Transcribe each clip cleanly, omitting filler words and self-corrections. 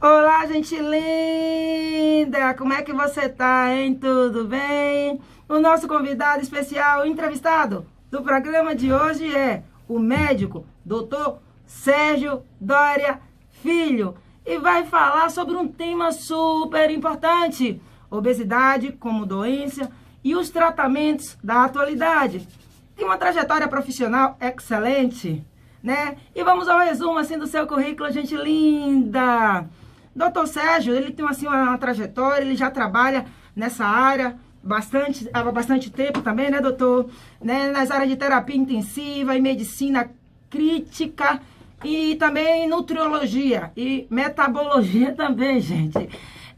Olá, gente linda! Como é que você tá, hein? Tudo bem? O nosso convidado especial, entrevistado do programa de hoje é o médico Dr. Sérgio Doria Filho e vai falar sobre um tema super importante: obesidade como doença e os tratamentos da atualidade. Tem uma trajetória profissional excelente, né? E vamos ao resumo assim do seu currículo, gente linda. Doutor Sérgio, ele tem assim uma trajetória, ele já trabalha nessa área há bastante tempo também, né, doutor? Né, nas áreas de terapia intensiva e medicina crítica e também nutriologia e metabologia também, gente.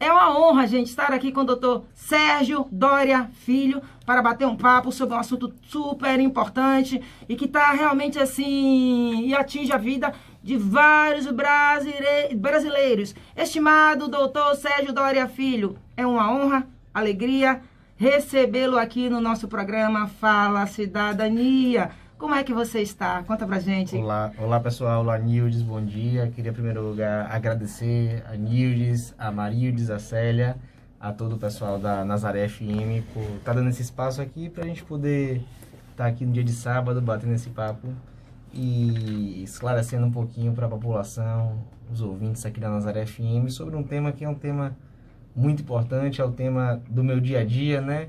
É uma honra, gente, estar aqui com o doutor Sérgio Doria Filho para bater um papo sobre um assunto super importante e que está realmente assim e atinge a vida de vários brasileiros. Estimado doutor Sérgio Doria Filho, é uma honra, alegria recebê-lo aqui no nosso programa Fala Cidadania. Como é que você está? Conta pra gente. Olá pessoal, olá Nildes, bom dia. Queria em primeiro lugar agradecer a Nildes, a Marildes, a Célia, a todo o pessoal da Nazaré FM por estar dando esse espaço aqui pra gente poder estar aqui no dia de sábado batendo esse papo e esclarecendo um pouquinho para a população, os ouvintes aqui da Nazaré FM sobre um tema que é um tema muito importante, é o tema do meu dia a dia, né?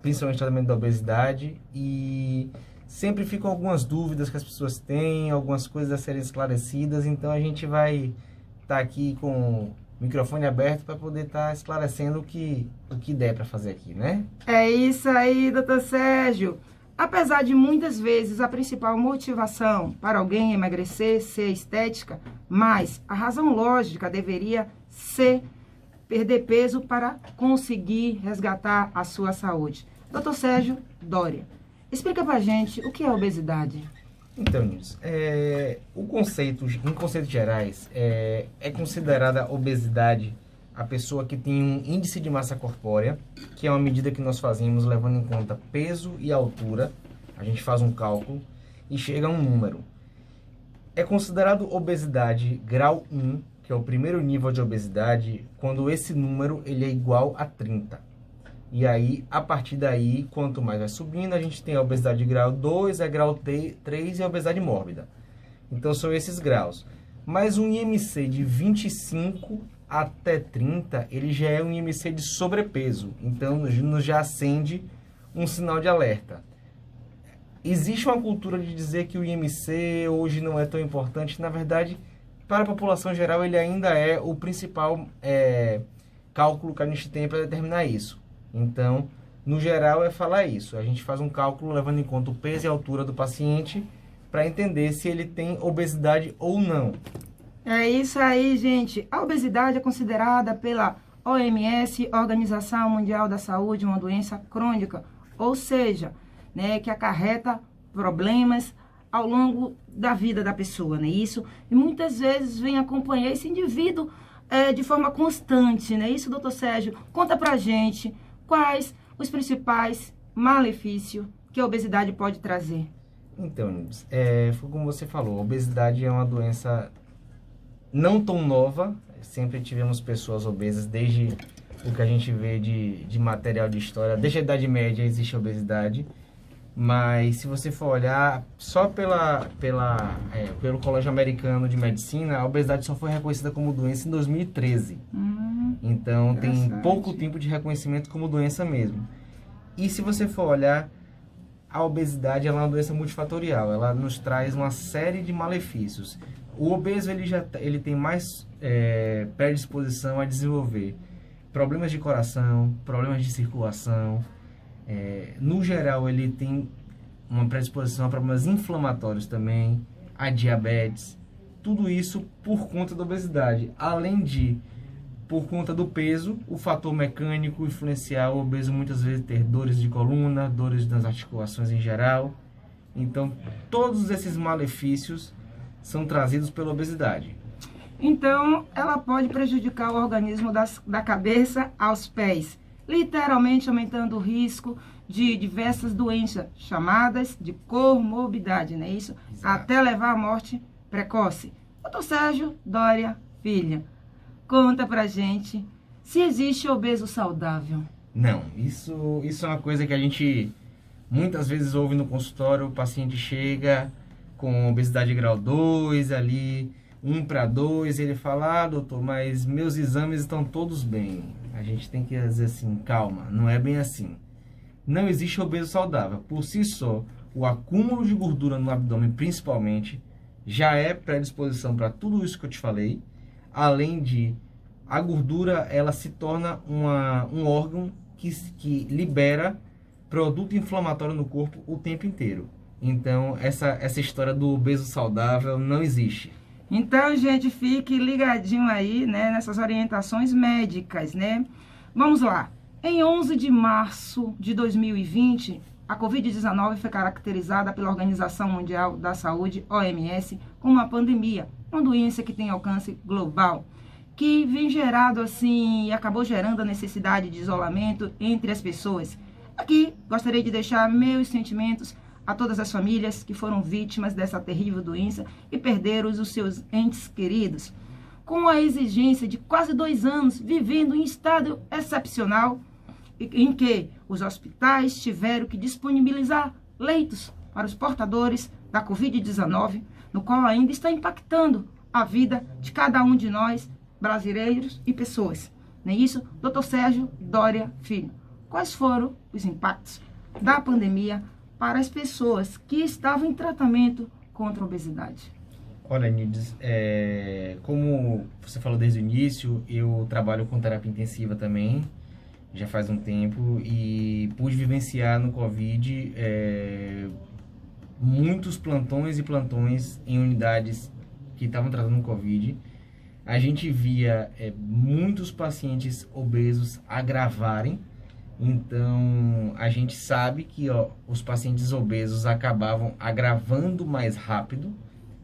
Principalmente tratamento da obesidade, e sempre ficam algumas dúvidas que as pessoas têm, algumas coisas a serem esclarecidas, então a gente vai estar aqui com o microfone aberto para poder estar esclarecendo o que der para fazer aqui, né? É isso aí, doutor Sérgio. Apesar de muitas vezes a principal motivação para alguém emagrecer ser estética, mas a razão lógica deveria ser perder peso para conseguir resgatar a sua saúde. Dr. Sérgio Doria, explica pra gente o que é obesidade. Então, Nilson, em conceitos gerais, é considerada obesidade a pessoa que tem um índice de massa corpórea, que é uma medida que nós fazemos levando em conta peso e altura. A gente faz um cálculo e chega a um número. É considerado obesidade grau 1, que é o primeiro nível de obesidade, quando esse número ele é igual a 30. E aí, a partir daí, quanto mais vai subindo, a gente tem a obesidade grau 2, a grau 3 e a obesidade mórbida. Então, são esses graus. Mas um IMC de 25 até 30, ele já é um IMC de sobrepeso. Então, nos já acende um sinal de alerta. Existe uma cultura de dizer que o IMC hoje não é tão importante. Na verdade, para a população geral, ele ainda é o principal cálculo que a gente tem para determinar isso. Então, no geral, é falar isso. A gente faz um cálculo levando em conta o peso e a altura do paciente para entender se ele tem obesidade ou não. É isso aí, gente. A obesidade é considerada pela OMS, Organização Mundial da Saúde, uma doença crônica, ou seja, né, que acarreta problemas ao longo da vida da pessoa, né? Isso, e muitas vezes vem acompanhar esse indivíduo de forma constante, né? Isso, doutor Sérgio, conta pra gente quais os principais malefícios que a obesidade pode trazer. Então, Nilson, foi como você falou, a obesidade é uma doença não tão nova, sempre tivemos pessoas obesas desde o que a gente vê de material de história, desde a Idade Média existe a obesidade. Mas se você for olhar, só pelo Colégio Americano de Medicina, a obesidade só foi reconhecida como doença em 2013. Então, tem pouco tempo de reconhecimento como doença mesmo. E se você for olhar, a obesidade ela é uma doença multifatorial. Ela nos traz uma série de malefícios. O obeso ele tem mais predisposição a desenvolver problemas de coração, problemas de circulação. No geral, ele tem uma predisposição a problemas inflamatórios também, a diabetes, tudo isso por conta da obesidade. Além de, por conta do peso, o fator mecânico influenciar o obeso muitas vezes ter dores de coluna, dores nas articulações em geral. Então, todos esses malefícios são trazidos pela obesidade. Então, ela pode prejudicar o organismo da cabeça aos pés, literalmente aumentando o risco de diversas doenças chamadas de comorbidade, não é isso? Exato. Até levar à morte precoce. Doutor Sérgio Doria Filha, conta pra gente se existe obeso saudável. Não, isso é uma coisa que a gente muitas vezes ouve no consultório. O paciente chega com obesidade grau 2 ali, 1/2, ele fala: ah, doutor, mas meus exames estão todos bem. A gente tem que dizer assim, calma, não é bem assim. Não existe obeso saudável. Por si só, o acúmulo de gordura no abdômen, principalmente, já é predisposição para tudo isso que eu te falei. Além de, a gordura, ela se torna um órgão que libera produto inflamatório no corpo o tempo inteiro. Então, essa história do obeso saudável não existe. Então, gente, fique ligadinho aí, né, nessas orientações médicas, né? Vamos lá. Em 11 de março de 2020, a Covid-19 foi caracterizada pela Organização Mundial da Saúde, OMS, como uma pandemia, uma doença que tem alcance global, que vem gerado assim e acabou gerando a necessidade de isolamento entre as pessoas. Aqui gostaria de deixar meus sentimentos a todas as famílias que foram vítimas dessa terrível doença e perderam os seus entes queridos. Com a exigência de quase 2 anos vivendo em estado excepcional, em que os hospitais tiveram que disponibilizar leitos para os portadores da Covid-19, no qual ainda está impactando a vida de cada um de nós, brasileiros e pessoas. Não é isso? Dr. Sérgio Doria Filho, quais foram os impactos da pandemia para as pessoas que estavam em tratamento contra a obesidade? Olha, Nides, como você falou desde o início, eu trabalho com terapia intensiva também, já faz um tempo, e pude vivenciar no Covid muitos plantões e plantões em unidades que estavam tratando o Covid. A gente via muitos pacientes obesos agravarem. Então, a gente sabe que os pacientes obesos acabavam agravando mais rápido,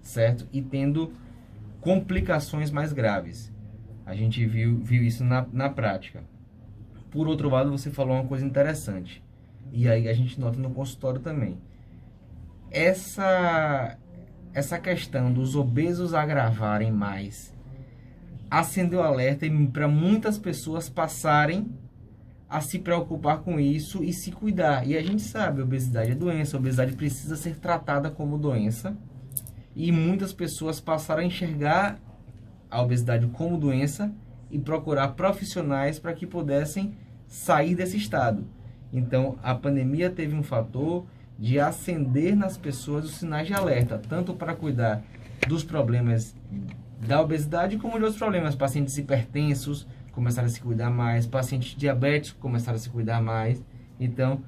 certo? E tendo complicações mais graves. A gente viu isso na prática. Por outro lado, você falou uma coisa interessante. E aí a gente nota no consultório também. Essa questão dos obesos agravarem mais acendeu alerta para muitas pessoas passarem a se preocupar com isso e se cuidar. E a gente sabe, a obesidade é doença, a obesidade precisa ser tratada como doença. E muitas pessoas passaram a enxergar a obesidade como doença e procurar profissionais para que pudessem sair desse estado. Então, a pandemia teve um fator de acender nas pessoas os sinais de alerta, tanto para cuidar dos problemas da obesidade como de outros problemas. Pacientes hipertensos começaram a se cuidar mais, pacientes diabéticos começaram a se cuidar mais. Então,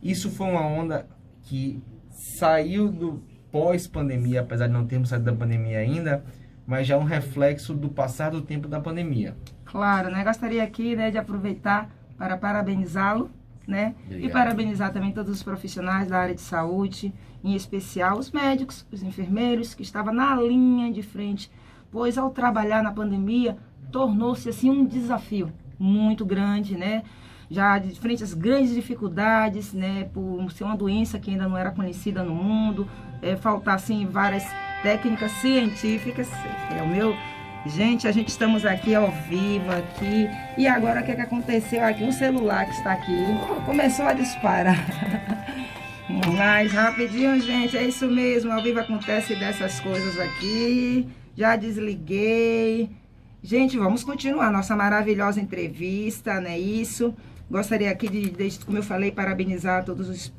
isso foi uma onda que saiu do pós-pandemia, apesar de não termos saído da pandemia ainda, mas já é um reflexo do passar do tempo da pandemia. Claro, né? Gostaria aqui, né, de aproveitar para parabenizá-lo, né? Obrigado. E parabenizar também todos os profissionais da área de saúde, em especial os médicos, os enfermeiros, que estavam na linha de frente, pois ao trabalhar na pandemia, tornou-se assim um desafio muito grande, né? Já de frente às grandes dificuldades, né? Por ser uma doença que ainda não era conhecida no mundo, faltar assim várias técnicas científicas. Gente, a gente estamos aqui ao vivo aqui. E agora o que aconteceu aqui? Um celular que está aqui começou a disparar. Mas rapidinho, gente, é isso mesmo. Ao vivo acontece dessas coisas aqui. Já desliguei. Gente, vamos continuar nossa maravilhosa entrevista, não é isso? Gostaria aqui de, como eu falei, parabenizar todos os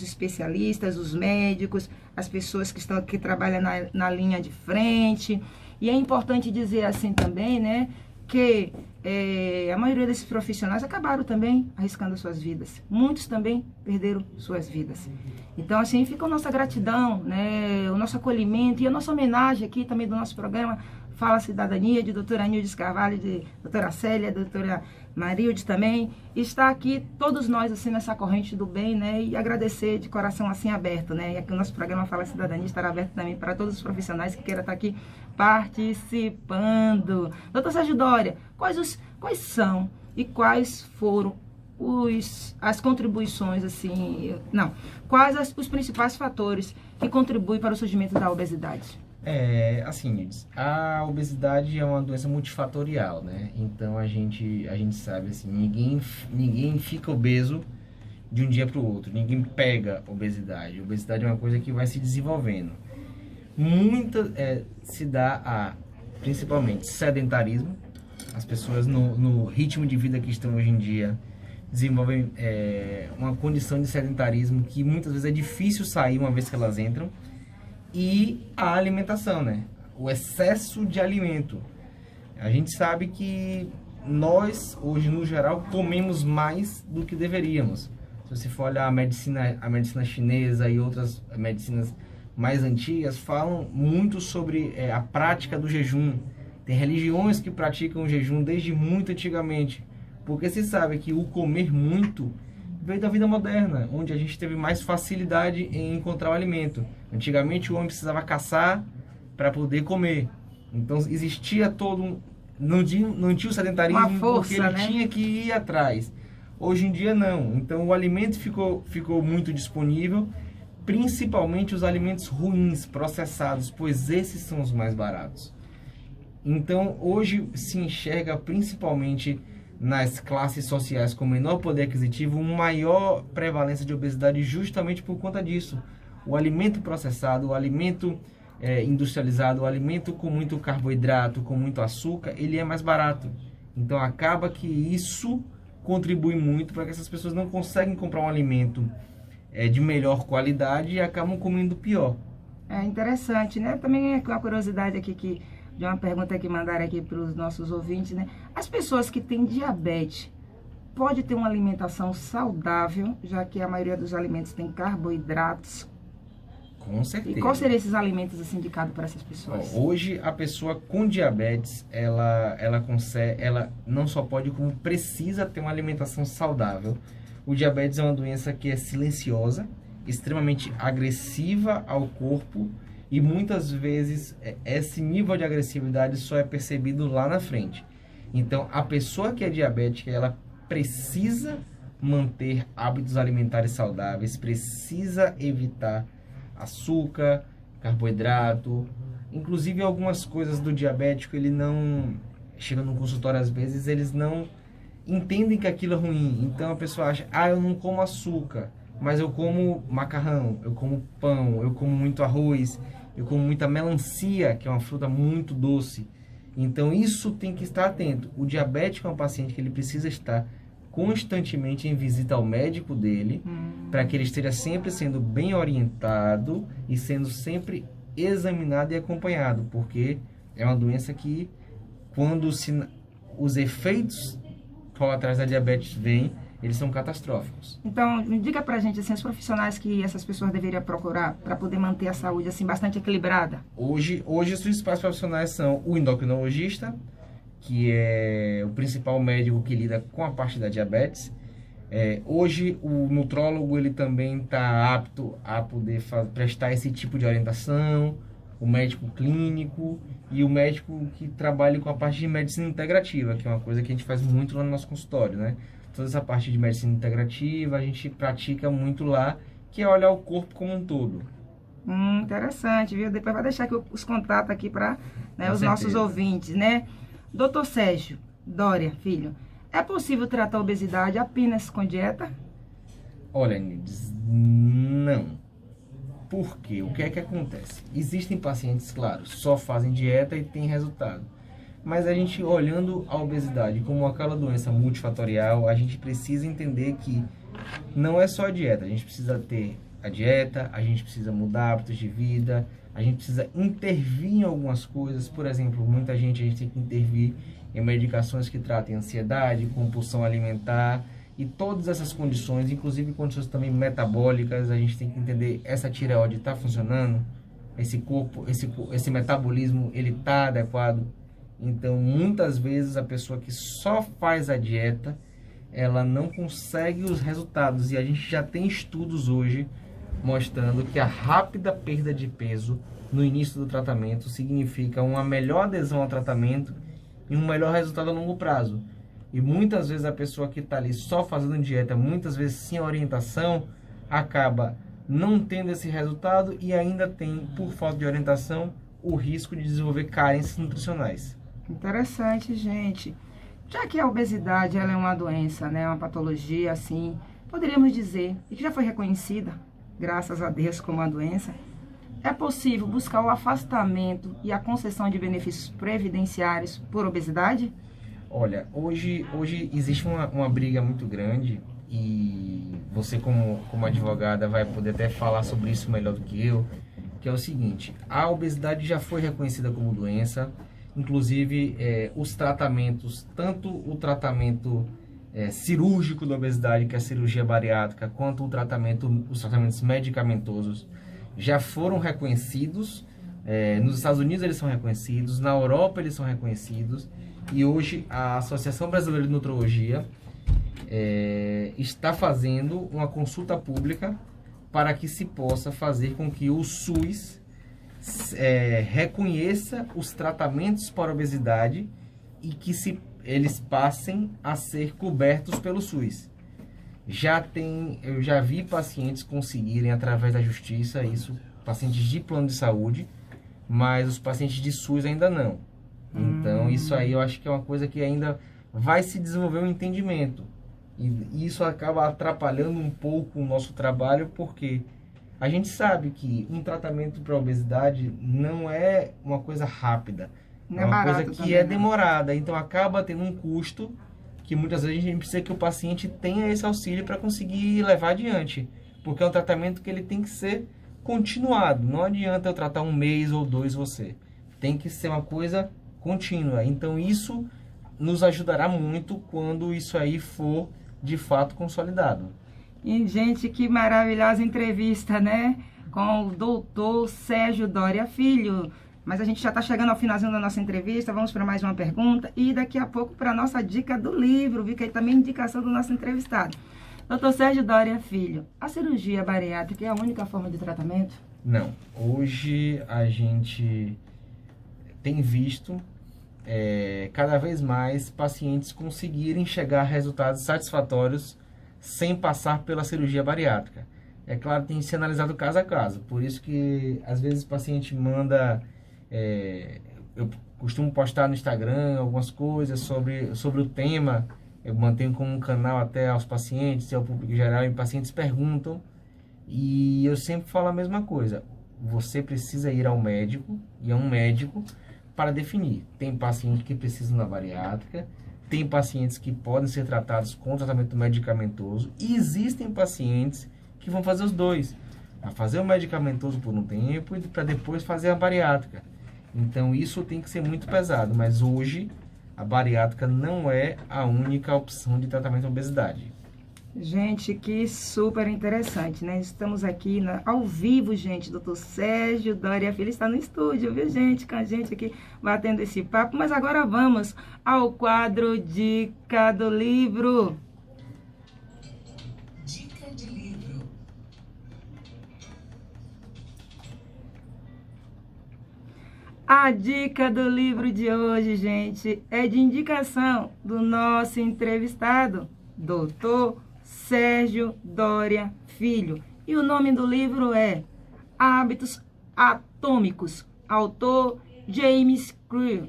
especialistas, os médicos, as pessoas que estão aqui, trabalham na linha de frente. E é importante dizer assim também, né, que a maioria desses profissionais acabaram também arriscando suas vidas. Muitos também perderam suas vidas. Então, assim, fica a nossa gratidão, né, o nosso acolhimento e a nossa homenagem aqui também do nosso programa Fala Cidadania, de doutora Nildes Carvalho, de doutora Célia, doutora Marilde também. E está aqui todos nós, assim, nessa corrente do bem, né, e agradecer de coração, assim, aberto, né. E aqui o nosso programa Fala Cidadania estará aberto também para todos os profissionais que queiram estar aqui participando. Doutor Sérgio Doria, quais são e quais foram as contribuições, assim, quais os principais fatores que contribuem para o surgimento da obesidade? Assim, Nides, a obesidade é uma doença multifatorial, né? Então a gente sabe assim, ninguém fica obeso de um dia para o outro, ninguém pega obesidade. Obesidade é uma coisa que vai se desenvolvendo. Se dá principalmente sedentarismo. As pessoas no ritmo de vida que estão hoje em dia desenvolvem uma condição de sedentarismo que muitas vezes é difícil sair uma vez que elas entram. E a alimentação, né? O excesso de alimento. A gente sabe que nós, hoje, no geral, comemos mais do que deveríamos. Se você for olhar a medicina chinesa e outras medicinas mais antigas, falam muito sobre a prática do jejum. Tem religiões que praticam o jejum desde muito antigamente. Porque se sabe que o comer muito veio da vida moderna, onde a gente teve mais facilidade em encontrar o alimento. Antigamente o homem precisava caçar para poder comer. Então existia não tinha o sedentarismo porque ele tinha que ir atrás. Hoje em dia não. Então o alimento ficou muito disponível, principalmente os alimentos ruins, processados, pois esses são os mais baratos. Então hoje se enxerga principalmente nas classes sociais com menor poder aquisitivo, uma maior prevalência de obesidade justamente por conta disso. O alimento processado, o alimento industrializado, o alimento com muito carboidrato, com muito açúcar, ele é mais barato. Então acaba que isso contribui muito para que essas pessoas não conseguem comprar um alimento de melhor qualidade e acabam comendo pior. É interessante, né? Também é uma curiosidade aqui de uma pergunta que mandaram aqui para os nossos ouvintes, né? As pessoas que têm diabetes pode ter uma alimentação saudável, já que a maioria dos alimentos tem carboidratos? Com certeza. E quais seriam esses alimentos assim, indicados para essas pessoas? Hoje a pessoa com diabetes, ela não só pode, como precisa ter uma alimentação saudável. O diabetes é uma doença que é silenciosa, extremamente agressiva ao corpo, e muitas vezes esse nível de agressividade só é percebido lá na frente. Então, a pessoa que é diabética, ela precisa manter hábitos alimentares saudáveis, precisa evitar açúcar, carboidrato. Inclusive, algumas coisas do diabético, ele não... Chega no consultório, às vezes, eles não entendem que aquilo é ruim. Então, a pessoa acha, eu não como açúcar, mas eu como macarrão, eu como pão, eu como muito arroz, eu como muita melancia, que é uma fruta muito doce. Então, isso tem que estar atento. O diabético é um paciente que ele precisa estar constantemente em visita ao médico dele, para que ele esteja sempre sendo bem orientado e sendo sempre examinado e acompanhado, porque é uma doença que, quando os efeitos colaterais da diabetes vêm, eles são catastróficos. Então, me diga pra gente, assim, os profissionais que essas pessoas deveriam procurar para poder manter a saúde, assim, bastante equilibrada. Hoje os principais profissionais são o endocrinologista, que é o principal médico que lida com a parte da diabetes. Hoje, o nutrólogo, ele também está apto a poder prestar esse tipo de orientação, o médico clínico e o médico que trabalha com a parte de medicina integrativa, que é uma coisa que a gente faz muito lá no nosso consultório, né? Toda essa parte de medicina integrativa a gente pratica muito lá, que é olhar o corpo como um todo. Interessante, viu? Depois vai deixar aqui os contatos aqui para os nossos ouvintes, né? Doutor Sérgio Dória, filho, é possível tratar a obesidade apenas com dieta? Olha, Nides, não. Por quê? O que é que acontece? Existem pacientes, claro, só fazem dieta e tem resultado. Mas a gente, olhando a obesidade como aquela doença multifatorial, a gente precisa entender que não é só a dieta. A gente precisa ter a dieta, a gente precisa mudar hábitos de vida, a gente precisa intervir em algumas coisas. Por exemplo, a gente tem que intervir em medicações que tratem ansiedade, compulsão alimentar e todas essas condições, inclusive condições também metabólicas. A gente tem que entender, essa tireoide está funcionando, esse metabolismo, ele está adequado. Então, muitas vezes a pessoa que só faz a dieta, ela não consegue os resultados. E a gente já tem estudos hoje mostrando que a rápida perda de peso no início do tratamento significa uma melhor adesão ao tratamento e um melhor resultado a longo prazo. E muitas vezes a pessoa que está ali só fazendo dieta, muitas vezes sem orientação, acaba não tendo esse resultado e ainda tem, por falta de orientação, o risco de desenvolver carências nutricionais. Interessante, gente. Já que a obesidade ela é uma doença, né, uma patologia, assim, poderíamos dizer, e que já foi reconhecida, graças a Deus, como uma doença, é possível buscar o afastamento e a concessão de benefícios previdenciários por obesidade? Olha, hoje existe uma briga muito grande e você como advogada vai poder até falar sobre isso melhor do que eu, que é o seguinte: a obesidade já foi reconhecida como doença, inclusive os tratamentos, tanto o tratamento cirúrgico da obesidade, que é a cirurgia bariátrica, quanto os tratamentos medicamentosos já foram reconhecidos. Nos Estados Unidos eles são reconhecidos, na Europa eles são reconhecidos, e hoje a Associação Brasileira de Nutrologia está fazendo uma consulta pública para que se possa fazer com que o SUS reconheça os tratamentos para obesidade e que eles passem a ser cobertos pelo SUS. Eu já vi pacientes conseguirem, através da justiça, isso, pacientes de plano de saúde, mas os pacientes de SUS ainda não. Então, isso aí eu acho que é uma coisa que ainda vai se desenvolver um entendimento. E isso acaba atrapalhando um pouco o nosso trabalho, porque a gente sabe que um tratamento para obesidade não é uma coisa rápida. Não é uma coisa barato que também, é não. demorada. Então, acaba tendo um custo que muitas vezes a gente precisa que o paciente tenha esse auxílio para conseguir levar adiante. Porque é um tratamento que ele tem que ser continuado. Não adianta eu tratar um mês ou 2 você. Tem que ser uma coisa contínua. Então, isso nos ajudará muito quando isso aí for de fato consolidado. E, gente, que maravilhosa entrevista, né? Com o doutor Sérgio Doria Filho. Mas a gente já está chegando ao finalzinho da nossa entrevista. Vamos para mais uma pergunta. E daqui a pouco para a nossa dica do livro. Vi que aí também indicação do nosso entrevistado. Doutor Sérgio Doria Filho, a cirurgia bariátrica é a única forma de tratamento? Não. Hoje a gente tem visto cada vez mais pacientes conseguirem chegar a resultados satisfatórios sem passar pela cirurgia bariátrica. É claro, tem que ser analisado caso a caso. Por isso que às vezes o paciente manda... eu costumo postar no Instagram algumas coisas sobre o tema. Eu mantenho como um canal até aos pacientes e ao público geral, e pacientes perguntam. E eu sempre falo a mesma coisa. Você precisa ir ao médico, e é um médico, para definir. Tem pacientes que precisam da bariátrica, tem pacientes que podem ser tratados com tratamento medicamentoso, e existem pacientes que vão fazer os dois. A fazer o medicamentoso por um tempo e para depois fazer a bariátrica. Então isso tem que ser muito pesado, mas hoje a bariátrica não é a única opção de tratamento da obesidade. Gente, que super interessante, né? Estamos aqui ao vivo, gente. Doutor Sérgio Doria Filho está no estúdio, viu, gente? Com a gente aqui batendo esse papo. Mas agora vamos ao quadro Dica do Livro. Dica de livro. A dica do livro de hoje, gente, é de indicação do nosso entrevistado, doutor Sérgio Doria Filho. E o nome do livro é Hábitos Atômicos, autor James Clear.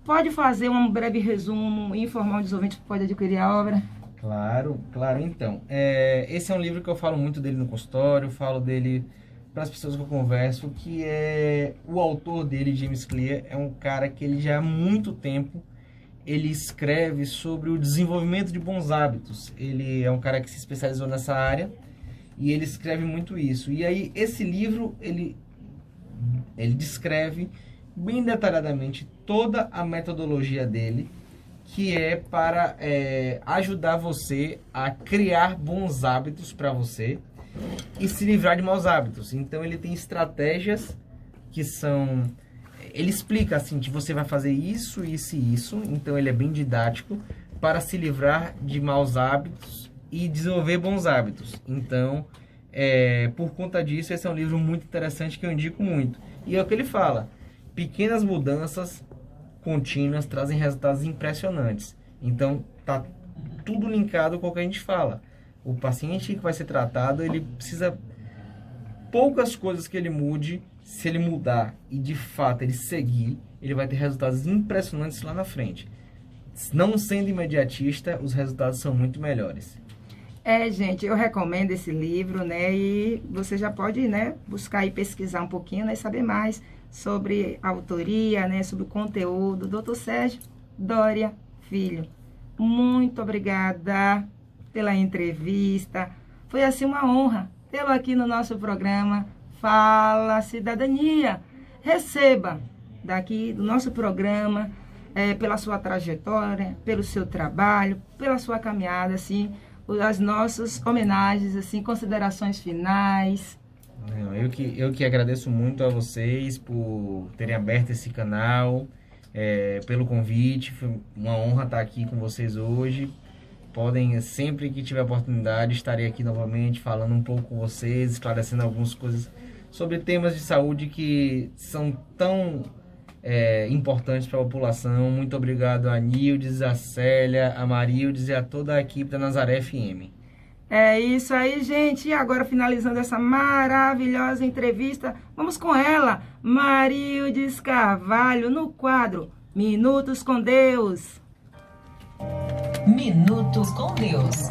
Pode fazer um breve resumo e informar os ouvintes que pode adquirir a obra? Claro, então. Esse é um livro que eu falo muito dele no consultório, falo dele para as pessoas que eu converso, que é o autor dele, James Clear, é um cara que ele já há muito tempo ele escreve sobre o desenvolvimento de bons hábitos. Ele é um cara que se especializou nessa área e ele escreve muito isso. E aí, esse livro, ele descreve bem detalhadamente toda a metodologia dele, que é para ajudar você a criar bons hábitos para você e se livrar de maus hábitos. Então, ele tem estratégias que são... Ele explica assim, que você vai fazer isso, isso e isso. Então, ele é bem didático para se livrar de maus hábitos e desenvolver bons hábitos. Então, por conta disso, esse é um livro muito interessante que eu indico muito. E é o que ele fala. Pequenas mudanças contínuas trazem resultados impressionantes. Então, tá tudo linkado com o que a gente fala. O paciente que vai ser tratado, ele precisa poucas coisas que ele mude se ele mudar e de fato ele seguir, ele vai ter resultados impressionantes lá na frente. Não sendo imediatista, os resultados são muito melhores. Gente, eu recomendo esse livro, né? E você já pode, né, buscar e pesquisar um pouquinho, né, e saber mais sobre a autoria, né, sobre o conteúdo. Dr. Sérgio Doria Filho, muito obrigada pela entrevista. Foi assim uma honra tê-lo aqui no nosso programa Fala Cidadania. Receba daqui do nosso programa, pela sua trajetória, pelo seu trabalho, pela sua caminhada, assim, as nossas homenagens, assim, considerações finais. Eu que agradeço muito a vocês por terem aberto esse canal, pelo convite. Foi uma honra estar aqui com vocês hoje. Podem, sempre que tiver oportunidade, estarei aqui novamente falando um pouco com vocês, esclarecendo algumas coisas sobre temas de saúde que são tão importantes para a população. Muito obrigado a Nildes, a Célia, a Marildes e a toda a equipe da Nazaré FM. É isso aí, gente. E agora, finalizando essa maravilhosa entrevista, vamos com ela, Marildes Carvalho, no quadro Minutos com Deus. Minutos com Deus.